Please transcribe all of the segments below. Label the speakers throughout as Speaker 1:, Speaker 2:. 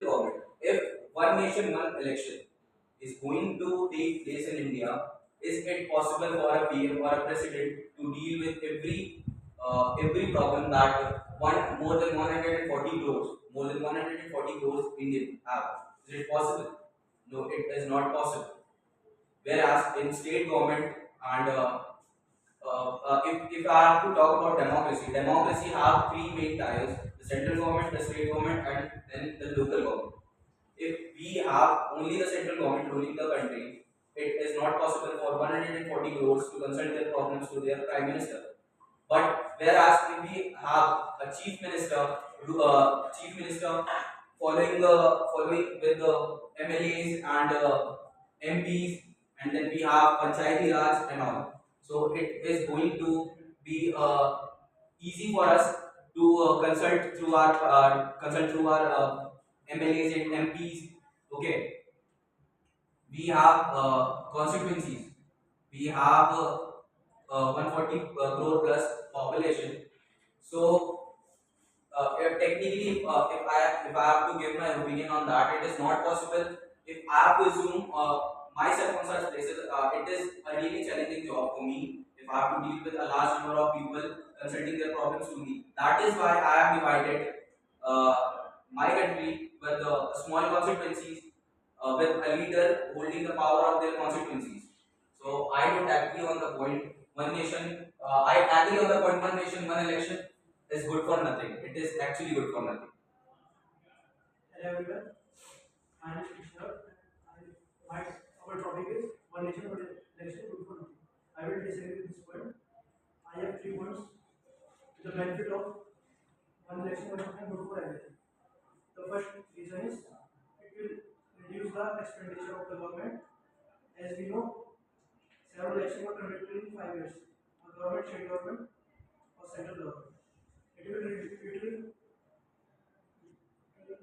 Speaker 1: government. If one nation, one election is going to take place in India, is it possible for a PM or a president to deal with every problem that one more than 140 crores, more than 140 crores Indian have? Is it possible? No, it is not possible. Whereas in state government and if I have to talk about democracy have three main tiers: the central government, the state government, and then the local government. If we have only the central government ruling the country, it is not possible for 140 crores to consult their problems to their prime minister. But whereas if we have a chief minister following with the MLAs and MPs, and then we have Panchayati Raj and all. So it is going to be easy for us to consult through our MLAs and MPs. Okay, we have constituencies. We have 140 crore plus population. So if technically, if I have to give my opinion on that, it is not possible. If I have to assume myself on such places, it is a really challenging job for me. If I have to deal with a large number of people consulting their problems to me, that is why I have divided uh, my country with small constituencies with a leader holding the power of their constituencies. So I don't agree on the point one nation. I agree on the point one nation, one election is good for nothing. It is actually good for nothing.
Speaker 2: Hello everyone, I am Krishna. My our topic is one nation one election good for nothing. I will disagree with this point. I have 3 points to the benefit of one election one nation good for everything. The first reason is it will reduce the expenditure of the government. As we know, several elections were conducted in 5 years. For government, state government, or central government. It will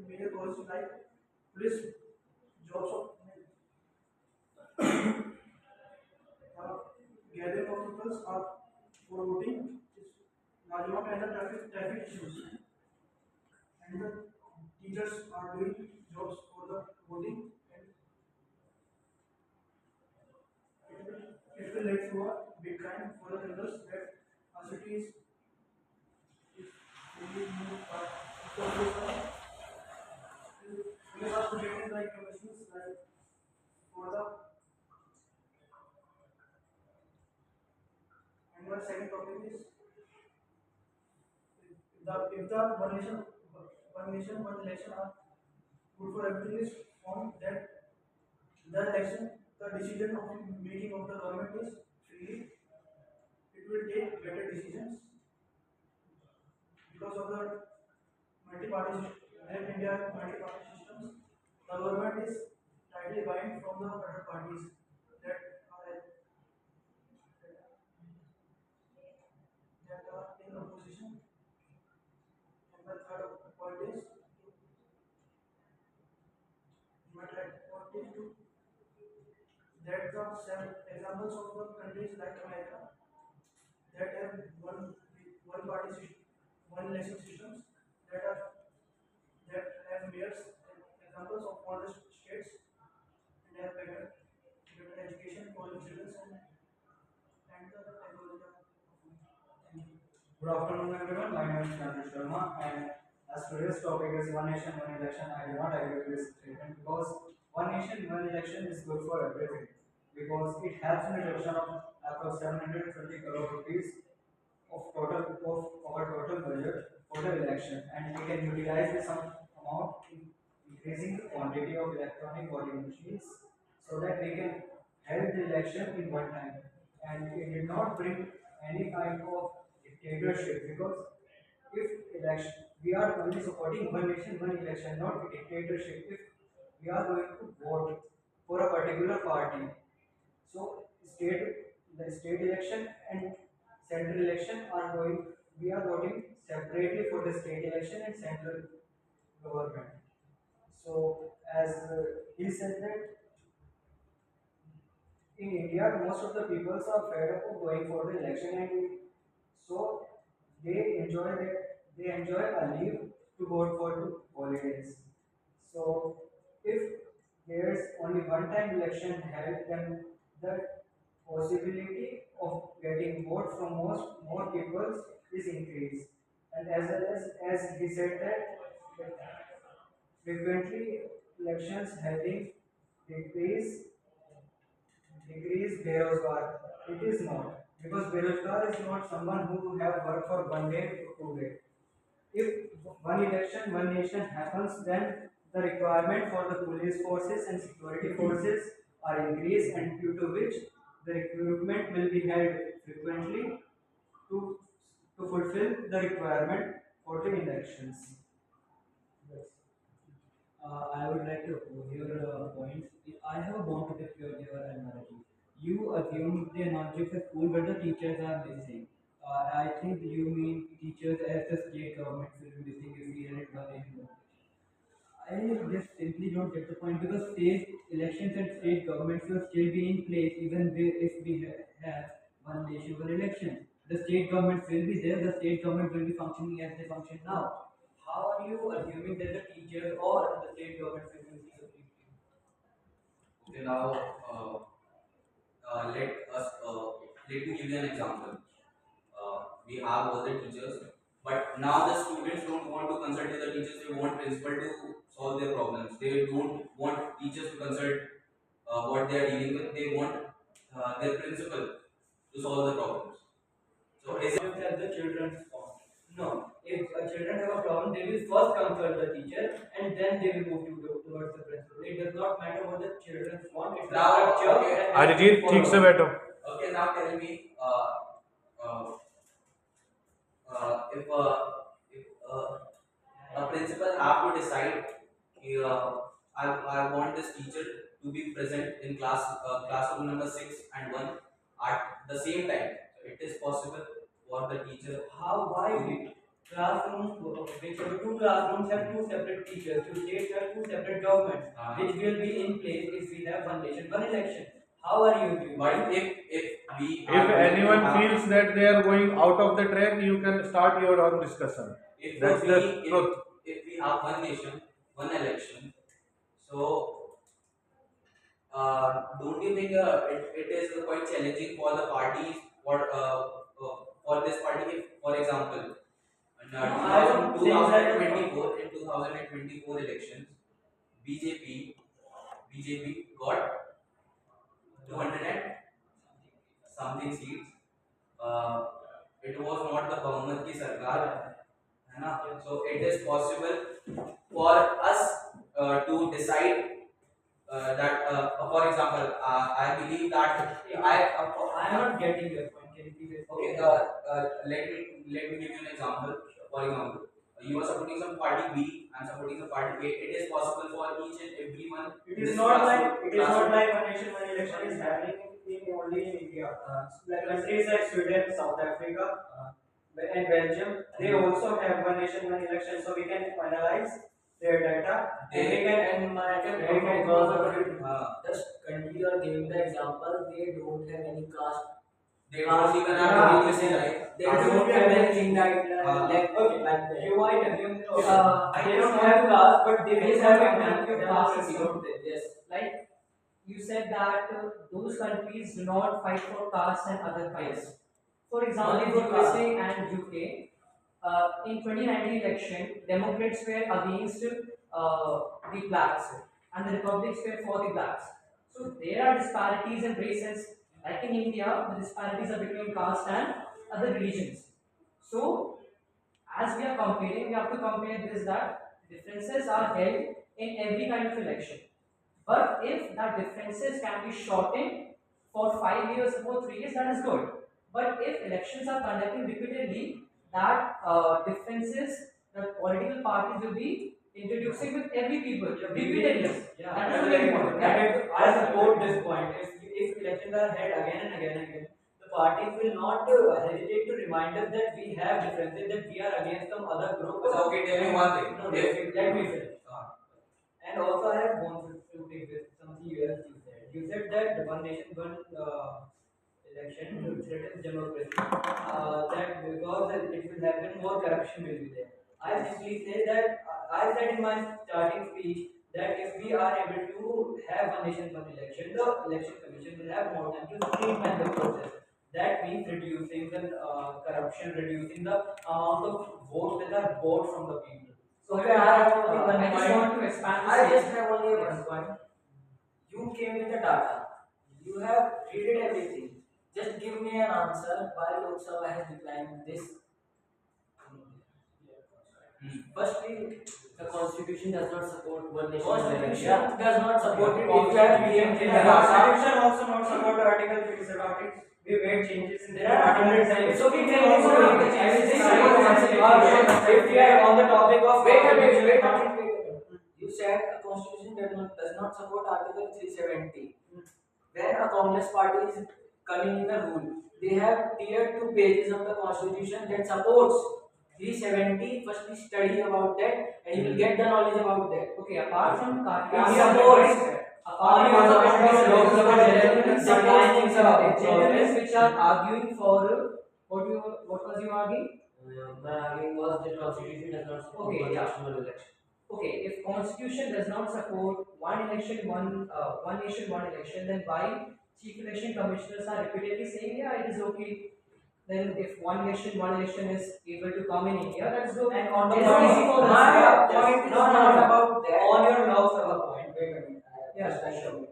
Speaker 2: major causes like police jobs of uh, gathering of people are for voting is large amount and the traffic issues and the teachers are doing jobs for the voting and it will lead to a big crime for the criminals that our city is really new because police are protecting the information like for the and my second topic is if the one nation one election are good for everything is formed that the election the decision of the meeting of the government is freely it will take better decisions because of the multi-party system in India multi-party systems the government is tightly bound from the other parties that are that are in opposition and the third point is my third point is to that the some examples of the countries like America that have one party system, one election systems that are that have mayors examples of all the states and have better education for the citizens and the technology. Thank you.
Speaker 3: Good afternoon, everyone. My name is Chandra Sharma, and as today's topic is one nation, one election, I do not agree with this statement because one nation, one election is good for everything because it helps in the reduction of approx 720 crore rupees of our total budget for the election, and we can utilize this amount in increasing the quantity of electronic voting machines so that we can held the election in one time, and it did not bring any kind of dictatorship because if election we are only supporting one nation one election, not a dictatorship. If we are going to vote for a particular party, so state election and central election are going, we are voting separately for the state election and central government. So as he said that in India, most of the peoples are fed up of going for the election, and so they enjoy a leave to go for the holidays. So if there's only one time election held, then the possibility of getting vote from more people is increased. And as well as he said that frequently elections having decrease Berozgar. It is not, because Berozgar is not someone who have worked for 1 day or 2 days. If one election, one nation happens, then the requirement for the police forces and security forces are increased, and due to which the recruitment will be held frequently to to fulfill the requirement for the elections. Yes.
Speaker 4: I would like to oppose your points. I have a bond with your analogy. You assume the analogy of the school where the teachers are missing. I think you mean teachers as the state government will be missing if we had one nation. I just simply don't get the point because state elections and state governments will still be in place even if we have one nation, one election. The state governments will be there, the state government will be functioning as they function now. How are you assuming that the teachers or the state government will be missing the people?
Speaker 1: Okay, now let me give you an example. We have all the teachers, but now the students don't want to consult with the teachers. They want principal to solve their problems. They don't want teachers to consult what they are dealing with. They want their principal to solve the problems. So is it?
Speaker 4: As the children's fault. No, if children have a problem, they will first consult the teacher and then they will move towards the principal. It does not matter what the children want. It's
Speaker 1: Now,
Speaker 4: a structure.
Speaker 1: okay.
Speaker 4: And
Speaker 5: Arijit ठीक से बैठो.
Speaker 1: Okay, now tell me, uh, if a principal have to decide, I want this teacher to be present in classroom number 6 and 1 at the same time. It is possible for the teacher.
Speaker 4: How? Why? Classrooms, whichever two classrooms have two separate teachers, two states have two separate governments, which will be in place if we have one nation, one election. How are you doing?
Speaker 1: But if we
Speaker 5: If anyone feels that they are going out of the track, you can start your own discussion.
Speaker 1: if
Speaker 5: That's
Speaker 1: we,
Speaker 5: the
Speaker 1: if,
Speaker 5: truth.
Speaker 1: if we have one nation, one election, so don't you think it is quite challenging for the parties for this party? If, for example, in
Speaker 4: I don't think that-
Speaker 1: 2024 elections, BJP BJP got 200 and something seats. It was not the बहुमत की सरकार है ना, so it is possible for us to decide that for example I believe that
Speaker 4: I am not getting your point. Can you please
Speaker 1: okay,
Speaker 4: explain?
Speaker 1: let me give you an example. For example, you are supporting some party B and supporting some party A. It is possible for each and everyone.
Speaker 3: It
Speaker 1: in
Speaker 3: is
Speaker 1: this
Speaker 3: not
Speaker 1: classroom-
Speaker 3: like
Speaker 1: classroom-
Speaker 3: one nation one election is happening in only in India. Like countries like Sweden, South Africa, and Belgium, they also have one nation one election. So we can analyze their data and we can
Speaker 4: And my
Speaker 3: we can
Speaker 4: because of
Speaker 1: uh,
Speaker 4: the country you are giving the example, they don't have any caste.
Speaker 1: they don't even have
Speaker 3: Yeah.
Speaker 1: democracy, right?
Speaker 4: They don't have anything like
Speaker 1: Uh,
Speaker 4: okay, like that.
Speaker 3: you might assume
Speaker 4: They don't have caste, but they will have a
Speaker 3: plenty of
Speaker 4: democracy,
Speaker 3: caste.
Speaker 4: don't they? Yes.
Speaker 6: Like you said that those countries do not fight for caste and other castes. For example,
Speaker 4: Only for
Speaker 6: USA and UK, in 2019 election, Democrats were against the blacks and the Republicans were for the blacks. So there are disparities in races. Like in India, the disparities are between caste and other religions. So as we are comparing, we have to compare this that differences are held in every kind of election. But if that differences can be shortened for 5 years, for 3 years, that is good. But if elections are conducted repeatedly, that differences, the political parties will be introducing with every people repeatedly.
Speaker 4: Yeah,
Speaker 6: That is very important.
Speaker 4: I support this point. If elections are held again and again and again, the parties will not hesitate to remind us that we have differences, that we are against some other group.
Speaker 1: Okay, tell me one thing.
Speaker 4: No,
Speaker 1: If-
Speaker 4: let me finish.
Speaker 1: uh,
Speaker 4: And also, I have one to take with something else you said. You said that the one nation, one election threatens democracy. That because it will happen, more corruption will be there. I simply say that I said in my starting speech we are able to have one nation, one election, the election commission will have more time to streamline the process. That means reducing the corruption, reducing the amount of votes that are bought from the people. So
Speaker 7: Okay, I have only
Speaker 4: uh,
Speaker 7: one
Speaker 6: I just
Speaker 7: point.
Speaker 6: want to expand
Speaker 7: I
Speaker 6: this.
Speaker 7: just have only one point. You came with the data. You have read everything. Just give me an answer why Lok Sabha has declined this. Firstly,
Speaker 6: The constitution does not support one nation.
Speaker 7: Constitution does not support it. If you
Speaker 3: Constitution
Speaker 7: have given the
Speaker 3: the
Speaker 7: data,
Speaker 3: Constitution also not support Article 37. We made changes in
Speaker 7: there are hundred times. So we can
Speaker 3: also
Speaker 7: also
Speaker 3: make the changes.
Speaker 7: if we are on the topic of
Speaker 3: Wait a
Speaker 7: wait
Speaker 3: minute,
Speaker 7: a minute. You said a constitution does not support Article 370. When a Congress party is coming in the rule, they have tier 2 pages of the constitution that supports 370. Firstly, study about that, and you will get the knowledge about that.
Speaker 6: Okay, apart from
Speaker 7: It supports
Speaker 6: apart
Speaker 7: only
Speaker 6: from
Speaker 7: the
Speaker 6: the
Speaker 7: Congress
Speaker 6: gentlemen which are arguing for what was you arguing?
Speaker 7: My argument was that constitution does not support
Speaker 6: Okay, yeah.
Speaker 7: national election.
Speaker 6: Okay, if constitution does not support one election, one nation, one election, then why chief election commissioners are repeatedly saying, yeah, it is okay. Then if one nation, one election is able to come in India, that's good.
Speaker 3: And on the
Speaker 6: It's
Speaker 3: point-
Speaker 6: easy for us.
Speaker 7: My point is
Speaker 3: No,
Speaker 7: not about that.
Speaker 3: On your Lok Sabha point,
Speaker 7: Wait a minute.
Speaker 6: Yeah,
Speaker 7: Just
Speaker 6: sure.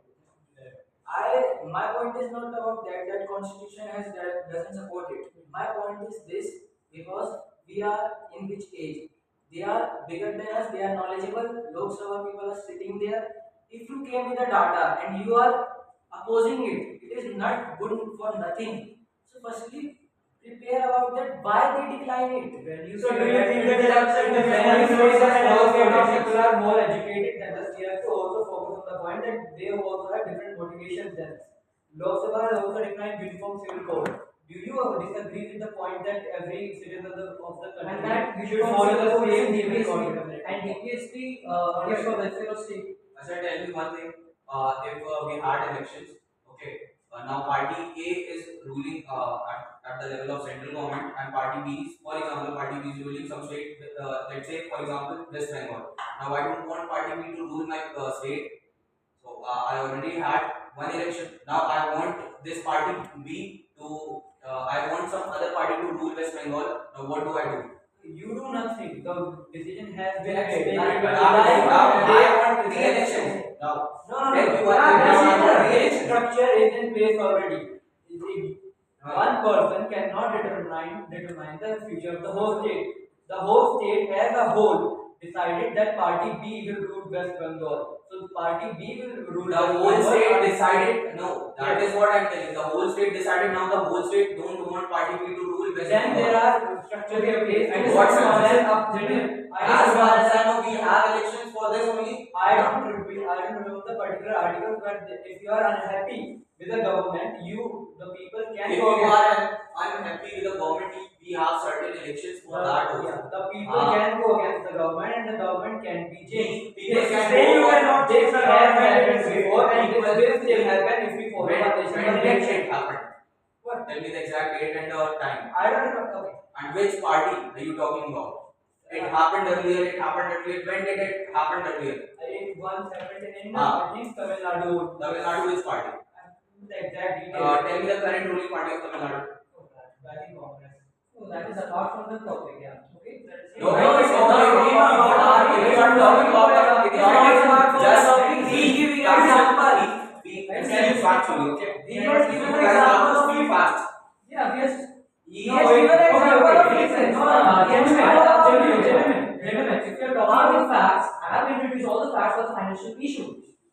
Speaker 7: my point is not about that constitution doesn't support it. My point is this, because we are in which age? They are bigger than us, they are knowledgeable. Lok Sabha people are sitting there. If you came with the data and you are opposing it, it is not good for nothing. So firstly, prepare about that why they decline it.
Speaker 3: So do you think that people are more educated than us? We have to also focus on the point that they also have different motivations than us. Lok Sabha has also declined uniform civil code. Do you disagree with the point that every citizen of the country
Speaker 6: And that
Speaker 3: should follow the same civil
Speaker 6: DPSP
Speaker 3: code?
Speaker 6: and DPSP is for welfare of state.
Speaker 1: I shall tell you one thing. If we had elections, okay, now party A is ruling at the level of central government, and party B is, for example, party B is ruling some state. Let's say, for example, West Bengal. Now I don't want party B to rule my state, so I already had one election. Now I want this party B to. I want some other party to rule West Bengal. Now what do I do?
Speaker 3: You do nothing. The decision has been
Speaker 6: Yes,
Speaker 3: made.
Speaker 1: Now I want re-election. Now
Speaker 3: No,
Speaker 1: Tell me what
Speaker 3: the
Speaker 1: you want.
Speaker 3: structure is in place already. One person cannot determine the future of the whole state. The whole state as a whole decided that party B will rule West Bengal. So the party B will rule
Speaker 1: The
Speaker 3: West
Speaker 1: whole
Speaker 3: Bengal.
Speaker 1: state decided. No, that
Speaker 3: Yes.
Speaker 1: is what I'm telling. The whole state decided. Now the whole state don't want party B to rule West
Speaker 3: Then there
Speaker 1: Bengal.
Speaker 3: are structures in place.
Speaker 1: And
Speaker 3: It is
Speaker 1: what
Speaker 3: not
Speaker 1: structure?
Speaker 3: an up-
Speaker 1: As far as I know, we have elections for this only.
Speaker 3: I don't remember the particular article, but if you are unhappy with the government, the people can
Speaker 1: If
Speaker 3: go
Speaker 1: you
Speaker 3: against.
Speaker 1: are unhappy with the government, we have certain elections for that also.
Speaker 3: The people can go against the government and the government can be changed.
Speaker 1: People
Speaker 3: Yes,
Speaker 1: can
Speaker 3: then
Speaker 1: go
Speaker 3: you
Speaker 1: for-
Speaker 3: cannot change the
Speaker 1: Yes,
Speaker 3: government
Speaker 1: yes,
Speaker 3: before, and
Speaker 1: people-
Speaker 3: this will still happen if we follow
Speaker 1: When
Speaker 3: the national
Speaker 1: did
Speaker 3: election.
Speaker 1: it happen? What? Tell me the exact date and the time.
Speaker 3: I don't know. Okay.
Speaker 1: And which party are you talking about? It happened earlier. It happened earlier. When did it happen earlier?
Speaker 3: It once happened in
Speaker 1: Ah.
Speaker 3: I think Tamil Nadu.
Speaker 1: Tamil Nadu is party.
Speaker 3: The exact details.
Speaker 1: Tell me the current ruling party of Tamil Nadu.
Speaker 3: I think Congress.
Speaker 6: So that is apart from the topic, yeah. Okay.
Speaker 1: No, it's not about our. It is not talking about the. It is not just he giving an example. He is factually. Okay.
Speaker 6: He has given an example of
Speaker 1: three facts.
Speaker 6: Yeah, we have.
Speaker 1: He
Speaker 6: He
Speaker 1: has
Speaker 6: has given an
Speaker 3: okay,
Speaker 6: example
Speaker 3: okay.
Speaker 6: of reasons. Gentlemen, if you're talking about facts, I have introduced all the facts of the financial issue.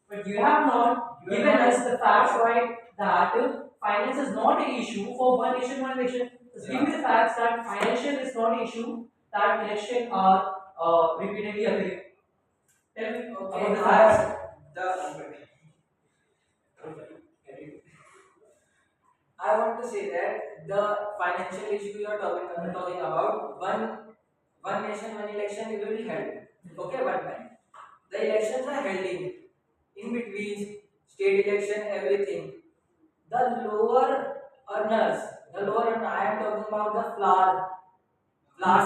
Speaker 6: But you have not given us the facts right that finance is not an issue for one nation, one election. Just give me the facts that financial is not an issue, that election are repeatedly occurring. Tell me about the facts.
Speaker 7: I want to say that the financial issue you are talking about, one nation, one election, it will be held. Okay, one time. The elections are held in between state election, everything. The lower earners, I am talking about the flour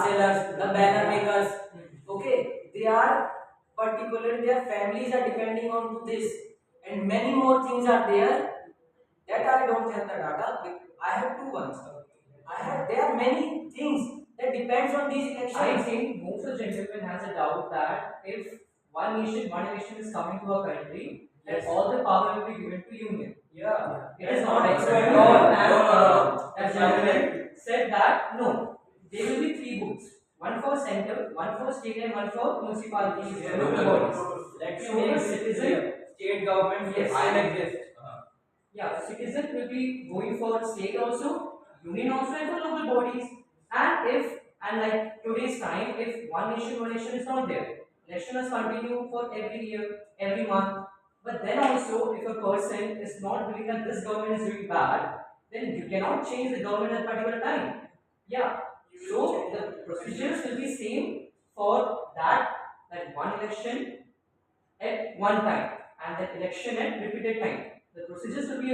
Speaker 7: sellers, the banner makers. Okay, they are particularly their families are depending on to this, and many more things are there that I don't have the data. I have two ones. There are many things that depends on these
Speaker 6: I
Speaker 7: elections.
Speaker 6: think most of the gentlemen has a doubt that if one nation, one election is coming to a country, then
Speaker 7: Yes.
Speaker 6: all the power will be given to union.
Speaker 7: Yeah.
Speaker 6: It is not
Speaker 7: That's
Speaker 6: expected.
Speaker 7: not all.
Speaker 6: And
Speaker 1: No.
Speaker 6: as gentlemen said that no, there will be three booths. One for center, one for state, and one for municipalities and local bodies.
Speaker 7: Let me
Speaker 6: So
Speaker 7: make
Speaker 6: the
Speaker 7: it
Speaker 6: citizen,
Speaker 7: clear. State government
Speaker 6: Yes.
Speaker 7: still exist.
Speaker 6: yeah, citizen will be going for state also, union also, and for local bodies. And if and like today's time, if one nation is not there, election is continue for every year, every month. But then also, if a person is not believing that this government is doing bad, then you cannot change the government at a particular time. Yeah. So the procedures will be same for that one election at one time and that election at repeated time. The procedures will be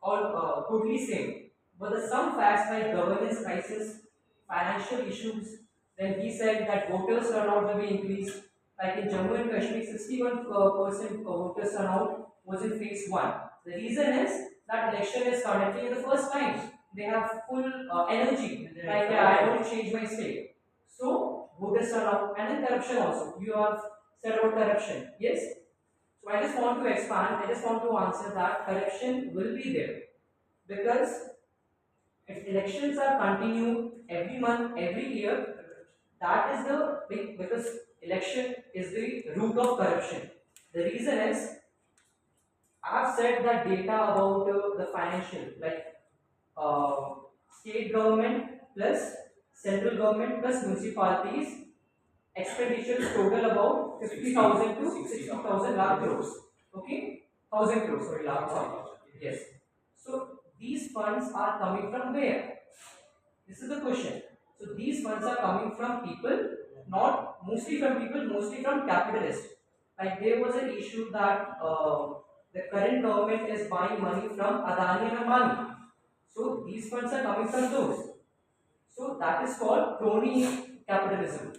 Speaker 6: all totally same. But the some facts like governance crisis, financial issues, then he said that voters turnout will be increased. Like in Jammu and Kashmir, 61% voters turnout was in phase 1. The reason is that election is conducted in the first time. They have full energy, like yeah, I want to change my state. So voters turnout and then corruption also. You have said about corruption. Yes. So I just want to expand. I just want to answer that corruption will be there because if elections are continued every month, every year, that is the big because election is the root of corruption. The reason is I've said that data about the financial like uh, state government plus central government plus municipalities expenditures total about 50,000 to 60,000 lakh crores. Okay, 1,000 crores. Sorry, lakh. Sorry. Yes. So these funds are coming from where? This is the question. So these funds are coming from people, not mostly from people, mostly from capitalists. Like there was an issue that the current government is buying money from Adani and Ambani. So these funds are coming from those. So that is called crony capitalism.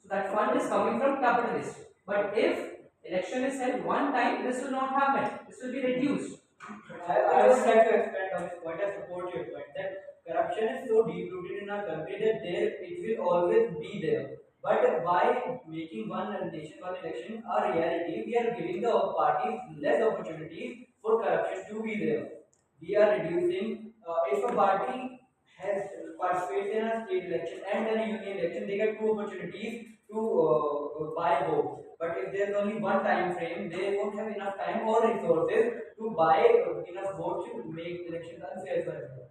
Speaker 6: So that fund is coming from capitalists. But if election is held one time, this will not happen. This will be reduced.
Speaker 7: I would like to expand on this point. I support your point that corruption is so deep rooted in our country that it will always be there. But by making one nation, one election a reality, we are giving the parties less opportunities for corruption to be there. We are reducing. If a party has participated in a state election and then a union election, they get two opportunities to buy votes. But if there's only one time frame, they won't have enough time or resources to buy enough votes to make elections unfair for everyone.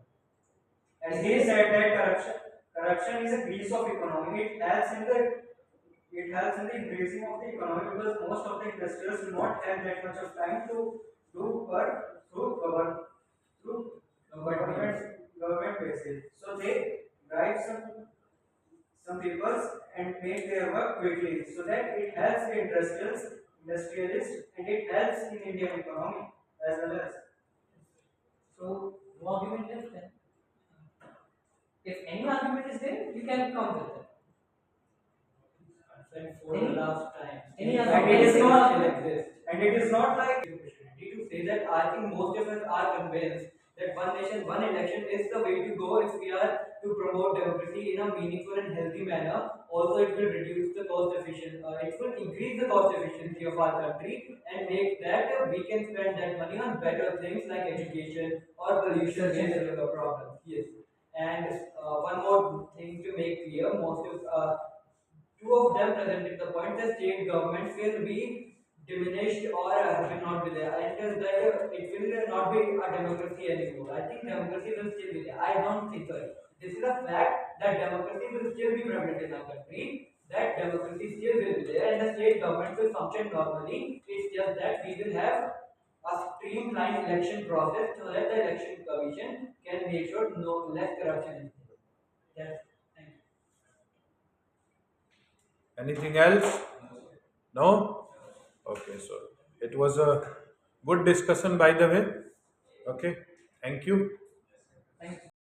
Speaker 3: As he said that corruption is a grease of economy. It helps in the increasing of the economy because most of the investors do not have that much of time to do work through government basis. So they drive some people and make their work quickly so that it helps the industrialists and it helps in Indian economy as well as.
Speaker 6: So no argument left then. If any argument is there, you can come with it.
Speaker 7: And for the last time,
Speaker 6: Any
Speaker 7: and
Speaker 6: other
Speaker 7: it is
Speaker 6: basic
Speaker 7: not
Speaker 6: argument?
Speaker 7: exist. And it is not like opportunity to say that I think most of us are convinced that one nation, one election is the way to go if we are to promote democracy in a meaningful and healthy manner. Also, it will reduce the cost efficiency. It will increase the cost efficiency of our country and make that we can spend that money on better things like education or pollution and other problems. Yes. And one more thing to make clear, two of them presented the point that state governments will be diminished or will not be there, and that it will not be a democracy anymore. I think democracy will still be there. I don't think so. This is a fact that democracy will still be prevalent in our country. That democracy still will be there, and the state government will function normally. It's just that we will have a streamlined election process so that the election commission can make sure no less corruption is there. That's thank you.
Speaker 5: Anything else? No? Okay, so it was a good discussion by the way. Okay, thank you.
Speaker 6: Thank you.